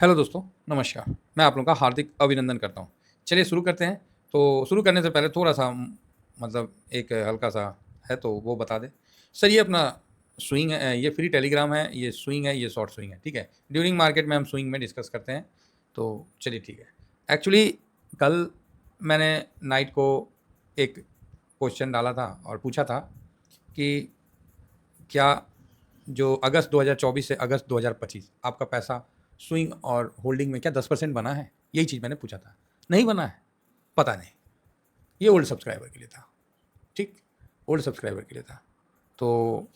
Hello दोस्तों, नमस्कार। मैं आप लोगों का हार्दिक अभिनंदन करता हूँ। चलिए शुरू करते हैं। तो शुरू करने से पहले थोड़ा-सा मतलब एक हल्का-सा है तो वो बता दें। सर ये अपना स्विंग है, ये फ्री टेलीग्राम है, ये स्विंग है, ये शॉर्ट स्विंग है, ठीक है? ड्यूरिंग मार्केट में हम स्विंग में डिस्कस करते हैं, तो चलिए ठीक है। एक्चुअली कल मैंने नाइट को एक क्वेश्चन डाला था और पूछा था कि क्या जो अगस्त 2024 से अगस्त 2025 आपका पैसा स्विंग और होल्डिंग में क्या 10% बना है? यही चीज़ मैंने पूछा था। नहीं बना है? पता नहीं। ये ओल्ड सब्सक्राइबर के लिए था, ठीक? ओल्ड सब्सक्राइबर के लिए था। तो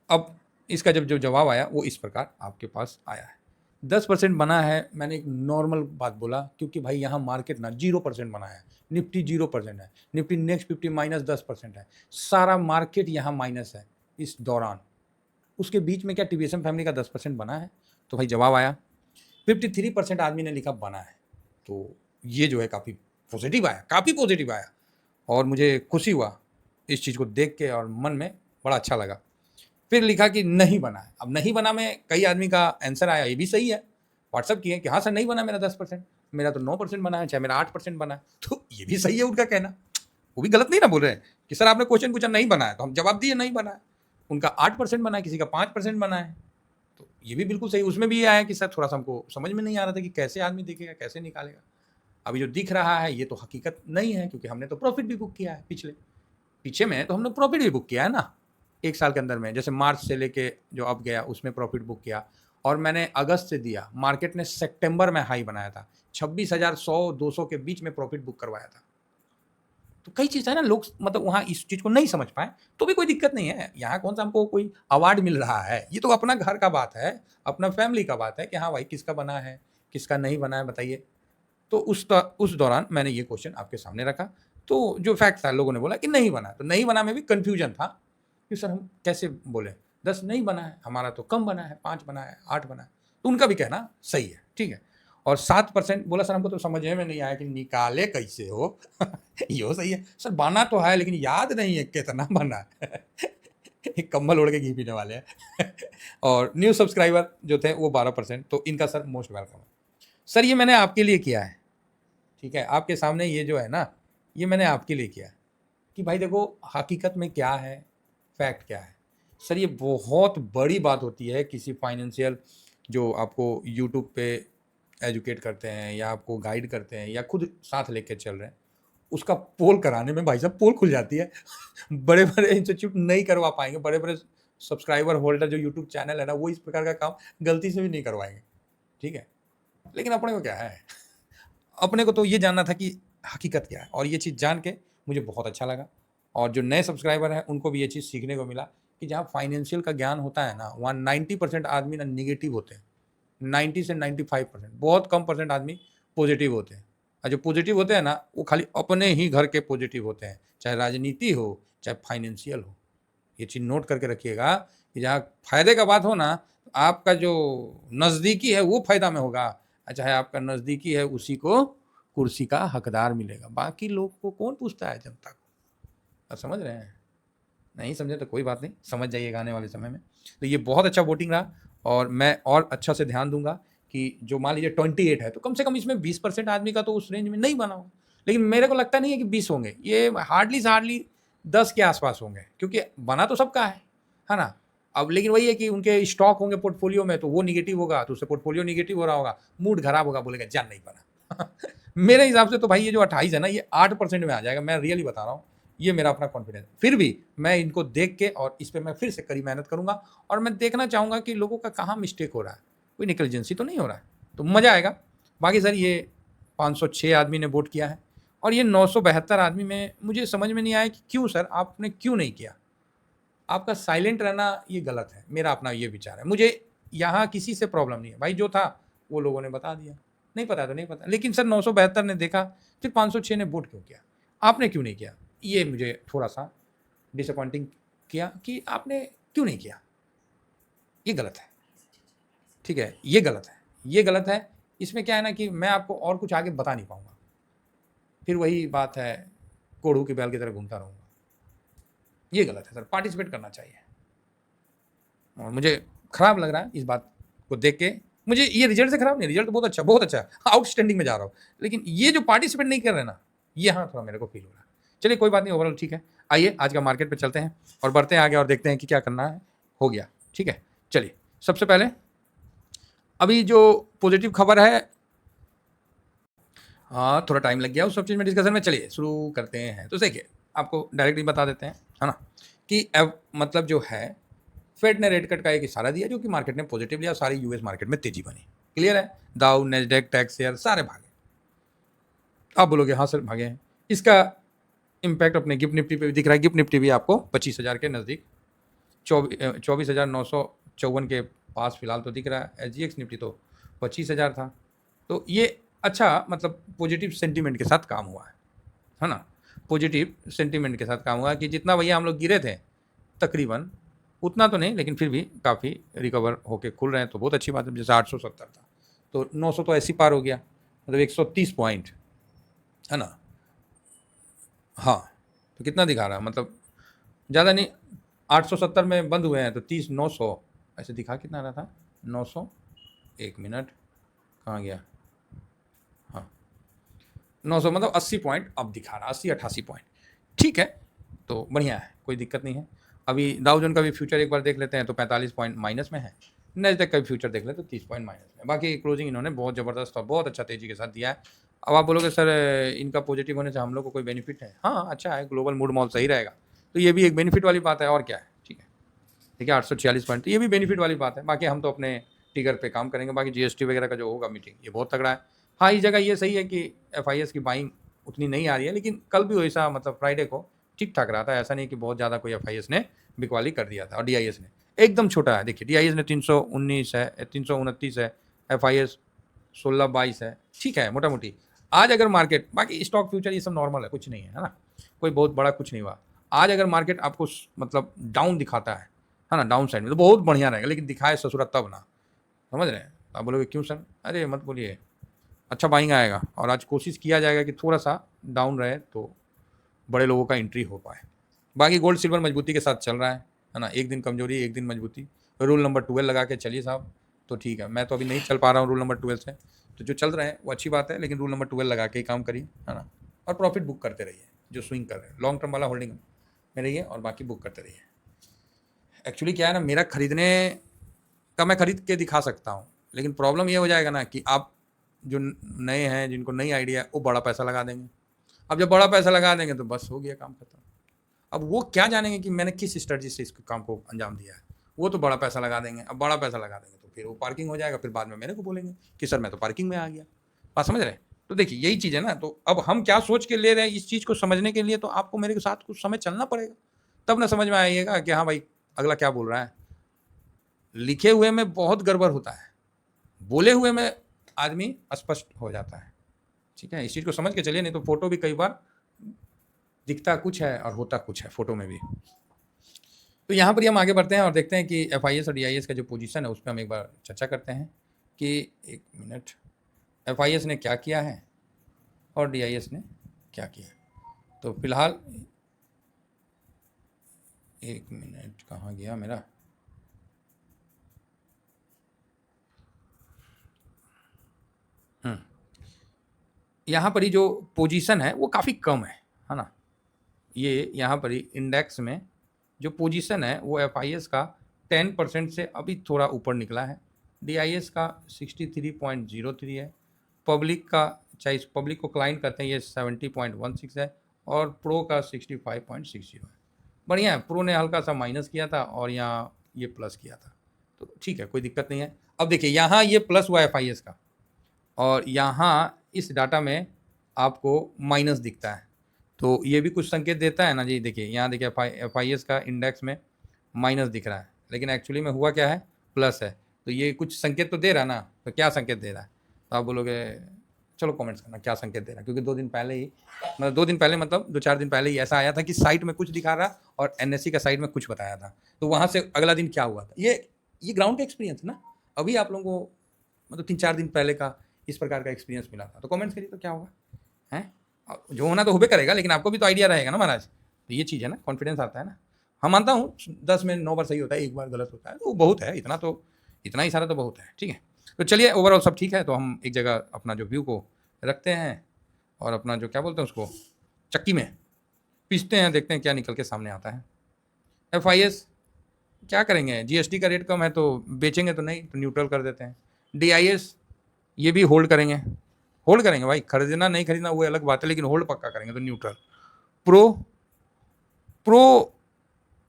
अब इसका जब जो जवाब आया वो इस प्रकार आपके पास आया है। 10% बना है, मैंने एक नॉर्मल बात बोला क्योंकि भाई यहाँ मार्केट ना 0% बना है, निफ्टी 0% है, निफ्टी नेक्स्ट 50 -10% है। सारा मार्केट यहाँ माइनस है इस दौरान। उसके बीच में क्या टीवीएसएम फैमिली का 10% बना है? तो भाई जवाब आया 53% आदमी ने लिखा बना है। तो ये जो है काफ़ी पॉजिटिव आया, काफ़ी पॉजिटिव आया और मुझे खुशी हुआ इस चीज़ को देख के और मन में बड़ा अच्छा लगा। फिर लिखा कि नहीं बना है। अब नहीं बना में कई आदमी का आंसर आया, ये भी सही है। व्हाट्सएप किए कि हाँ सर नहीं बना मेरा 10%, मेरा तो 9% बना है, चाहे मेरा 8% बना है। तो ये भी सही है उनका कहना। वो भी गलत नहीं ना बोल रहे हैं कि सर आपने क्वेश्चन पूछा नहीं बना है, तो हम जवाब दिए नहीं बना है। उनका 8% बना है, किसी का 5% बना है। तो ये भी बिल्कुल सही। उसमें भी ये आया कि सर थोड़ा-सा हमको समझ में नहीं आ रहा था कि कैसे आदमी देखेगा, कैसे निकालेगा। अभी जो दिख रहा है ये तो हकीकत नहीं है क्योंकि हमने तो प्रॉफ़िट भी बुक किया है पीछे में तो हमने प्रॉफ़िट भी बुक किया है ना, 1 साल के अंदर में। जैसे मार्च से लेके जो अब गया उसमें प्रॉफ़िट बुक किया और मैंने अगस्त से दिया। मार्केट ने सितंबर में हाई बनाया था। 26,100-200 के बीच में प्रॉफ़िट बुक करवाया था। तो कई चीज़ है ना लोग मतलब वहाँ इस चीज़ को नहीं समझ पाए, तो भी कोई दिक्कत नहीं है। यहाँ कौन-सा हमको कोई अवार्ड मिल रहा है। ये तो अपना घर का बात है, अपना फैमिली का बात है कि हाँ भाई किसका बना है, किसका नहीं बना है बताइए। तो उस दौरान मैंने ये क्वेश्चन आपके सामने रखा। तो जो फैक्ट था लोगों ने बोला कि नहीं बना। तो नहीं बना में भी कन्फ्यूजन था कि सर हम कैसे बोलें? 10 नहीं बना है, हमारा तो कम बना है, 5 बना है, 8 बना है। तो उनका भी कहना सही है, ठीक है। और 7% बोला सर हमको तो समझ में नहीं आया कि निकाले कैसे हो? यो सही है। सर बना तो है लेकिन याद नहीं है कितना बना है। एक कंबल ओढ़ के घी पीने वाले हैं। और न्यू सब्सक्राइबर जो थे वो 12% तो इनका सर मोस्ट वेलकम है। सर ये मैंने आपके लिए किया है, ठीक है? आपके सामने ये जो है ना, ये मैंने आपके लिए किया है कि भाई देखो हकीकत में क्या है, फैक्ट क्या है। सर ये बहुत बड़ी बात होती है किसी फाइनेंशियल जो आपको यूट्यूब पे एजुकेट करते हैं या आपको गाइड करते हैं या खुद साथ लेके चल रहे हैं, उसका पोल कराने में भाई साहब पोल खुल जाती है। बड़े-बड़े इंस्टीट्यूट नहीं करवा पाएँगे, बड़े-बड़े सब्सक्राइबर होल्डर जो यूट्यूब चैनल है ना, वो इस प्रकार का काम गलती से भी नहीं करवाएँगे, ठीक है? लेकिन अपने को क्या है, अपने को तो ये जानना था कि हकीकत क्या है और ये चीज़ जान के मुझे बहुत अच्छा लगा और जो नए सब्सक्राइबर हैं, उनको भी ये चीज़ सीखने को मिला कि जहाँ फाइनेंशियल का ज्ञान होता है ना, वहाँ 90% आदमी ना नेगेटिव होते हैं। 90 से 95% बहुत कम परसेंट आदमी पॉजिटिव होते हैं और जो पॉजिटिव होते हैं ना वो खाली अपने ही घर के पॉजिटिव होते हैं चाहे राजनीति हो चाहे फाइनेंशियल हो। ये चीज़ नोट करके रखिएगा कि जहाँ फायदे का बात हो ना तो आपका जो नज़दीकी है वो फायदा में होगा और चाहे आपका नज़दीकी है उसी को कुर्सी का हकदार मिलेगा। बाकी लोग को कौन पूछता है जनता को। आप समझ रहे हैं? नहीं समझे तो कोई बात नहीं, समझ जाइएगा आने वाले समय में। तो ये बहुत अच्छा वोटिंग रहा और मैं और अच्छा से ध्यान दूँगा कि जो मान लीजिए 28 है, तो कम से कम इसमें 20% आदमी का तो उस रेंज में नहीं बना होगा। लेकिन मेरे को लगता नहीं है कि 20 होंगे, ये हार्डली से हार्डली 10 के आस-पास होंगे क्योंकि बना तो सबका है ना? अब लेकिन वही है कि उनके स्टॉक होंगे पोर्टफ़ोलियो में तो वो नेगेटिव होगा, तो उससे पोर्टफ़ोलियो नेगेटिव हो रहा होगा, मूड खराब होगा, बोलेगा जा नहीं बना। मेरे हिसाब से तो भाई ये जो 28 है ना, ये 8% में आ जाएगा, मैं रियली बता रहा हूँ। ये मेरा अपना कॉन्फिडेंस फिर भी मैं इनको देख के और इस पे मैं फिर से कड़ी मेहनत करूँगा और मैं देखना चाहूँगा कि लोगों का कहाँ मिस्टेक हो रहा है। कोई नेग्लिजेंसी तो नहीं हो रहा है, तो मज़ा आएगा। बाकी सर ये 506 आदमी ने वोट किया है और ये 972 आदमी में मुझे समझ में नहीं आया कि क्यों सर आपने क्यों नहीं किया? आपका साइलेंट रहना ये गलत है, मेरा अपना ये विचार है। मुझे यहाँ किसी से प्रॉब्लम नहीं है, भाई जो था वो लोगों ने बता दिया, नहीं पता तो नहीं पता। लेकिन सर 972 ने देखा, फिर 506 ने वोट क्यों किया? आपने क्यों नहीं किया? ये मुझे थोड़ा-सा डिसअपॉइंटिंग किया कि आपने क्यों नहीं किया? ये गलत है, ठीक है? ये गलत है, ये गलत है। इसमें क्या है ना कि मैं आपको और कुछ आगे बता नहीं पाऊँगा। फिर वही बात है, कोढ़ू की बैल की तरह घूमता रहूँगा। ये गलत है सर, पार्टिसिपेट करना चाहिए और मुझे खराब लग रहा है इस बात को देख के मुझे ये रिजल्ट से खराब नहीं, रिजल्ट बहुत अच्छा है, आउटस्टैंडिंग में जा रहा हूँ, लेकिन ये जो पार्टिसिपेट नहीं कर रहे ना, ये हाँ थोड़ा मेरे को फील हो रहा है। चलिए कोई बात नहीं, ओवरऑल ठीक है। आइए आज का मार्केट पे चलते हैं और बढ़ते हैं आगे और देखते हैं कि क्या करना है। हो गया, ठीक है। चलिए सबसे पहले अभी जो पॉजिटिव खबर है, हाँ थोड़ा टाइम लग गया उस सब चीज़ में डिस्कशन में। चलिए शुरू करते हैं। तो देखिए आपको डायरेक्टली बता देते हैं, है ना, कि अब मतलब जो है फेड ने रेट कट का एक इशारा दिया जो कि मार्केट ने पॉजिटिव लिया, सारी यूएस मार्केट में तेजी बनी। क्लियर है, दाउ नेस्डेक टैक्स शेयर सारे भागे। आप बोलोगे हाँ सर भागे हैं, इसका इम्पैक्ट अपने गिफ्ट निफ्टी पे भी दिख रहा है। गिफ्ट निफ्टी भी आपको 25,000 के नज़दीक 24,954 के पास फिलहाल तो दिख रहा है। SGX निफ्टी तो 25,000 था। तो ये अच्छा मतलब पॉजिटिव सेंटीमेंट के साथ काम हुआ है ना, पॉजिटिव सेंटीमेंट के साथ काम हुआ है कि जितना भैया हम लोग गिरे थे तकरीबन उतना तो नहीं, लेकिन फिर भी काफ़ी रिकवर होके खुल रहे हैं, तो बहुत अच्छी बात है। जैसे 870 था तो 900 तो ऐसी पार हो गया, मतलब 130 पॉइंट, है ना। हाँ तो कितना दिखा रहा है, मतलब ज़्यादा नहीं, 870 में बंद हुए हैं तो 30 900 ऐसे दिखा, कितना रहा था 900, एक मिनट कहाँ गया, हाँ 900 मतलब 80 पॉइंट अब दिखा रहा, 80-88 पॉइंट, ठीक है। तो बढ़िया है, कोई दिक्कत नहीं है। अभी डाउ जोन का भी फ्यूचर एक बार देख लेते हैं तो 45 पॉइंट माइनस में है। नैस्डैक का भी फ्यूचर देख ले तो 30 पॉइंट माइनस में। बाकी क्लोजिंग इन्होंने बहुत ज़बरदस्त और बहुत अच्छा तेज़ी के साथ दिया है। अब आप बोलोगे सर इनका पॉजिटिव होने से हम लोग को कोई बेनिफिट है? हाँ अच्छा है, ग्लोबल मूड मॉल सही रहेगा तो ये भी एक बेनिफिट वाली बात है, और क्या है, ठीक है। ठीक है 846 पॉइंट, तो ये भी बेनिफिट वाली बात है। बाकी हम तो अपने टिगर पे काम करेंगे। बाकी GST वगैरह का जो होगा मीटिंग, ये बहुत तगड़ा है। हाँ इस जगह ये सही है कि FIS की बाइंग उतनी नहीं आ रही है, लेकिन कल भी वैसा मतलब फ्राइडे को ठीक ठाक रहा था, ऐसा नहीं कि बहुत ज़्यादा कोई FIS ने बिकवाली कर दिया था। और DIS ने एकदम छोटा है, देखिए DIS ने 319 है, 329 है, FIS 16-22 है, ठीक है मोटा मोटी। आज अगर मार्केट, बाकी स्टॉक फ्यूचर ये सब नॉर्मल है, कुछ नहीं है ना, कोई बहुत बड़ा कुछ नहीं हुआ। आज अगर मार्केट आपको मतलब डाउन दिखाता है ना, डाउन साइड में, तो बहुत बढ़िया रहेगा, लेकिन दिखाए ससुरा तब ना, समझ रहे हैं। आप बोलोगे क्यों सर, अरे मत बोलिए, अच्छा बाइंग आएगा और आज कोशिश किया जाएगा कि थोड़ा सा डाउन रहे तो बड़े लोगों का एंट्री हो पाए। बाकी गोल्ड सिल्वर मजबूती के साथ चल रहा है ना, एक दिन कमजोरी एक दिन मजबूती। रूल नंबर 12 लगा के चलिए साहब, तो ठीक है। मैं तो अभी नहीं चल पा रहा हूँ रूल नंबर 12 से, तो जो चल रहे हैं वो अच्छी बात है, लेकिन रूल नंबर 12 लगा के ही काम करिए, है ना। और प्रॉफिट बुक करते रहिए, जो स्विंग कर रहे हैं लॉन्ग टर्म वाला होल्डिंग में रहिए और बाकी बुक करते रहिए। एक्चुअली क्या है ना, मेरा खरीदने का मैं खरीद के दिखा सकता हूँ, लेकिन प्रॉब्लम ये हो जाएगा ना कि आप जो नए हैं, जिनको नई आइडिया है, वो बड़ा पैसा लगा देंगे। अब जब बड़ा पैसा लगा देंगे तो बस हो गया काम खत्म। अब वो क्या जानेंगे कि मैंने किस स्ट्रेटजी से इस काम को अंजाम दिया है। वो तो बड़ा पैसा लगा देंगे। अब बड़ा पैसा लगा देंगे तो फिर वो पार्किंग हो जाएगा, फिर बाद में मेरे को बोलेंगे कि सर मैं तो पार्किंग में आ गया। बात समझ रहे हैं? तो देखिए यही चीज़ है ना, तो अब हम क्या सोच के ले रहे हैं, इस चीज़ को समझने के लिए तो आपको मेरे के साथ कुछ समय चलना पड़ेगा, तब ना समझ में आइएगा कि हाँ भाई अगला क्या बोल रहा है। लिखे हुए में बहुत गड़बड़ होता है, बोले हुए में आदमी स्पष्ट हो जाता है, ठीक है। इस चीज़ को समझ के चलिए, नहीं तो फोटो भी कई बार दिखता कुछ है और होता कुछ है फोटो में भी। तो यहाँ पर ही हम आगे बढ़ते हैं और देखते हैं कि FIS और DIS का जो पोजीशन है उस पर हम एक बार चर्चा करते हैं कि एक मिनट FIS ने क्या किया है और DIS ने क्या किया है। तो फिलहाल एक मिनट कहाँ गया मेरा, यहाँ पर ही जो पोजीशन है वो काफ़ी कम है ना। ये यहाँ पर ही इंडेक्स में जो पोजीशन है वो FIS का 10% से अभी थोड़ा ऊपर निकला है। DIS का 63.03 है। पब्लिक का, चाहे पब्लिक को क्लाइंट कहते हैं, ये 70.16 है और प्रो का 65.60 है। बढ़िया है, प्रो ने हल्का सा माइनस किया था और यहाँ ये प्लस किया था, तो ठीक है कोई दिक्कत नहीं है। अब देखिए यहाँ ये प्लस हुआ है FIS का और यहाँ इस डाटा में आपको माइनस दिखता है, तो ये भी कुछ संकेत देता है ना जी। देखिए यहाँ देखिए FIS का इंडेक्स में माइनस दिख रहा है, लेकिन एक्चुअली में हुआ क्या है, प्लस है। तो ये कुछ संकेत तो दे रहा है ना, तो क्या संकेत दे रहा है, तो आप बोलोगे चलो कमेंट्स करना क्या संकेत दे रहा है। क्योंकि 2 दिन पहले ही, मतलब 2 दिन पहले मतलब 2-4 दिन पहले ही ऐसा आया था कि साइट में कुछ दिखा रहा और NSE का साइट में कुछ बताया था, तो वहाँ से अगला दिन क्या हुआ था, ये ग्राउंड का एक्सपीरियंस है ना। अभी आप लोगों को मतलब 3-4 दिन पहले का इस प्रकार का एक्सपीरियंस मिला था, तो कमेंट्स करिए तो क्या होगा, हैं जो होना तो होबे करेगा, लेकिन आपको भी तो आइडिया रहेगा ना महाराज। तो ये चीज़ है ना, कॉन्फिडेंस आता है ना। हम मानता हूँ 10 में 9 बार सही होता है, एक बार गलत होता है, तो बहुत है, इतना ही सारा तो बहुत है, ठीक है। तो चलिए ओवरऑल सब ठीक है, तो हम एक जगह अपना जो व्यू को रखते हैं और अपना जो क्या बोलते हैं उसको चक्की में पीसते हैं, देखते हैं क्या निकल के सामने आता है। FIS क्या करेंगे, GST का रेट कम है तो बेचेंगे तो नहीं, तो न्यूट्रल कर देते हैं। DIS ये भी होल्ड करेंगे भाई, खरीदना नहीं खरीदना वो अलग बात है, लेकिन होल्ड पक्का करेंगे तो न्यूट्रल। प्रो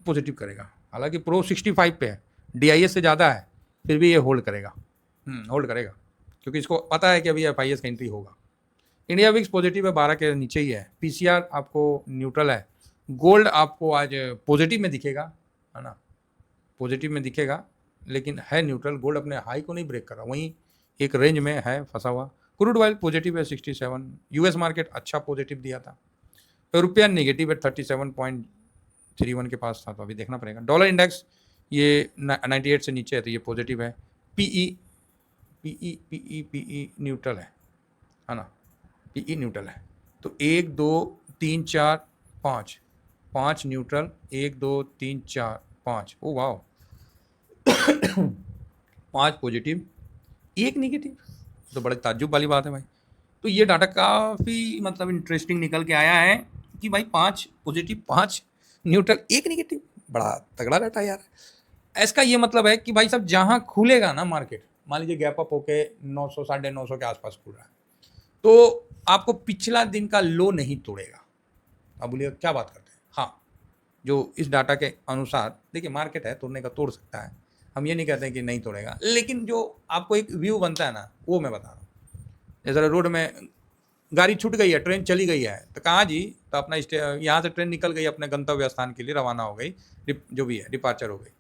पॉजिटिव करेगा, हालांकि प्रो 65 पे है, DIS से ज़्यादा है, फिर भी ये होल्ड करेगा, होल्ड करेगा, क्योंकि इसको पता है कि अभी FIS का एंट्री होगा। इंडिया विक्स पॉजिटिव है, 12 के नीचे ही है। PCR आपको न्यूट्रल है। गोल्ड आपको आज पॉजिटिव में दिखेगा, है ना, पॉजिटिव में दिखेगा, लेकिन है न्यूट्रल। गोल्ड अपने हाई को नहीं ब्रेक कर रहा, वहीं एक रेंज में है फंसा हुआ। क्रूड ऑयल पॉजिटिव है 67। US मार्केट अच्छा पॉजिटिव दिया था। रुपया नेगेटिव है 37.31 के पास था, तो अभी देखना पड़ेगा। डॉलर इंडेक्स ये 98 से नीचे है, तो ये पॉजिटिव है। पीई न्यूट्रल है ना, PE न्यूट्रल है। तो 1 2 3 4 5 5 न्यूट्रल, 1 2 3 4 5, ओ वाह 5 पॉजिटिव 1 नेगेटिव, तो बड़े ताज्जुब वाली बात है भाई। तो ये डाटा काफ़ी मतलब इंटरेस्टिंग निकल के आया है कि भाई 5 पॉजिटिव 5 न्यूट्रल 1 नेगेटिव, बड़ा तगड़ा डाटा यार। इसका ये मतलब है कि भाई साहब जहाँ खुलेगा ना मार्केट, मान लीजिए गैप अप होके 900 950 के आसपास खुल रहा है, तो आपको पिछला दिन का लो नहीं तोड़ेगा। अब बोलिए क्या बात करते हैं, हाँ, जो इस डाटा के अनुसार देखिए मार्केट है, तोड़ने का तोड़ सकता है, हम ये नहीं कहते हैं कि नहीं तोड़ेगा, लेकिन जो आपको एक व्यू बनता है ना, वो मैं बता रहा हूँ। जैसे रोड में गाड़ी छूट गई है, ट्रेन चली गई है, तो कहाँ जी, तो अपना यहाँ से ट्रेन निकल गई, अपने गंतव्य स्थान के लिए रवाना हो गई, जो भी है डिपार्चर हो गई।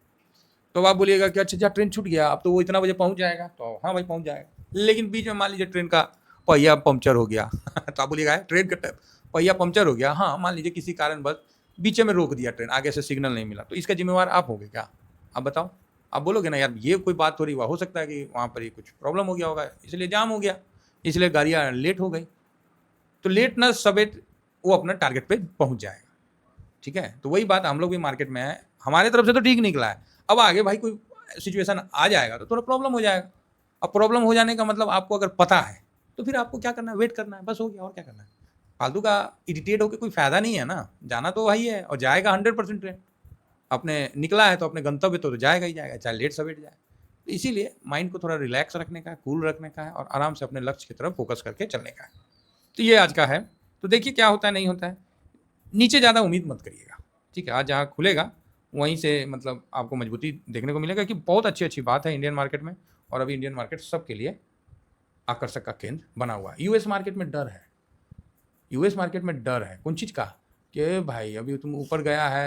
तो आप बोलिएगा कि अच्छा ट्रेन छूट गया, अब तो वो इतना बजे पहुँच जाएगा, तो हाँ भाई पहुँच जाएगा, लेकिन बीच में मान लीजिए ट्रेन का पहिया पंक्चर हो गया तो आप बोलिएगा ट्रेन का पहिया पंक्चर हो गया, हाँ मान लीजिए किसी कारण बस बीच में रोक दिया ट्रेन, आगे से सिग्नल नहीं मिला, तो इसका जिम्मेवार आप होगे क्या? आप बताओ, आप बोलोगे ना यार ये कोई बात थोड़ी हुआ, हो सकता है कि वहाँ पर ही कुछ प्रॉब्लम हो गया होगा, इसलिए जाम हो गया, इसलिए गाड़ियाँ लेट हो गई। तो लेट ना सवेट वो अपना टारगेट पे पहुँच जाएगा, ठीक है। तो वही बात हम लोग भी मार्केट में है, हमारे तरफ से तो ठीक निकला है, अब आगे भाई कोई सिचुएशन आ जाएगा तो थोड़ा प्रॉब्लम हो जाएगा। अब प्रॉब्लम हो जाने का मतलब आपको अगर पता है तो फिर आपको क्या करना है, वेट करना है, बस हो गया, और क्या करना है। फालतू का इरिटेट होकर कोई फ़ायदा नहीं है ना, जाना तो वही है और जाएगा 100% ट्रेन, अपने निकला है तो अपने गंतव्य तो जाएगा ही जाएगा, चाहे लेट सवेट जाए। तो इसीलिए माइंड को थोड़ा रिलैक्स रखने का है, कूल रखने का है और आराम से अपने लक्ष्य की तरफ फोकस करके चलने का है। तो ये आज का है, तो देखिए क्या होता है नहीं होता है। नीचे ज़्यादा उम्मीद मत करिएगा, ठीक है। आज जहाँ खुलेगा वहीं से मतलब आपको मजबूती देखने को मिलेगा कि बहुत अच्छी बात है इंडियन मार्केट में, और अभी इंडियन मार्केट सबके लिए आकर्षक का केंद्र बना हुआ है। US मार्केट में डर है, US मार्केट में डर है कौन चीज़ का, कि भाई अभी तुम ऊपर गया है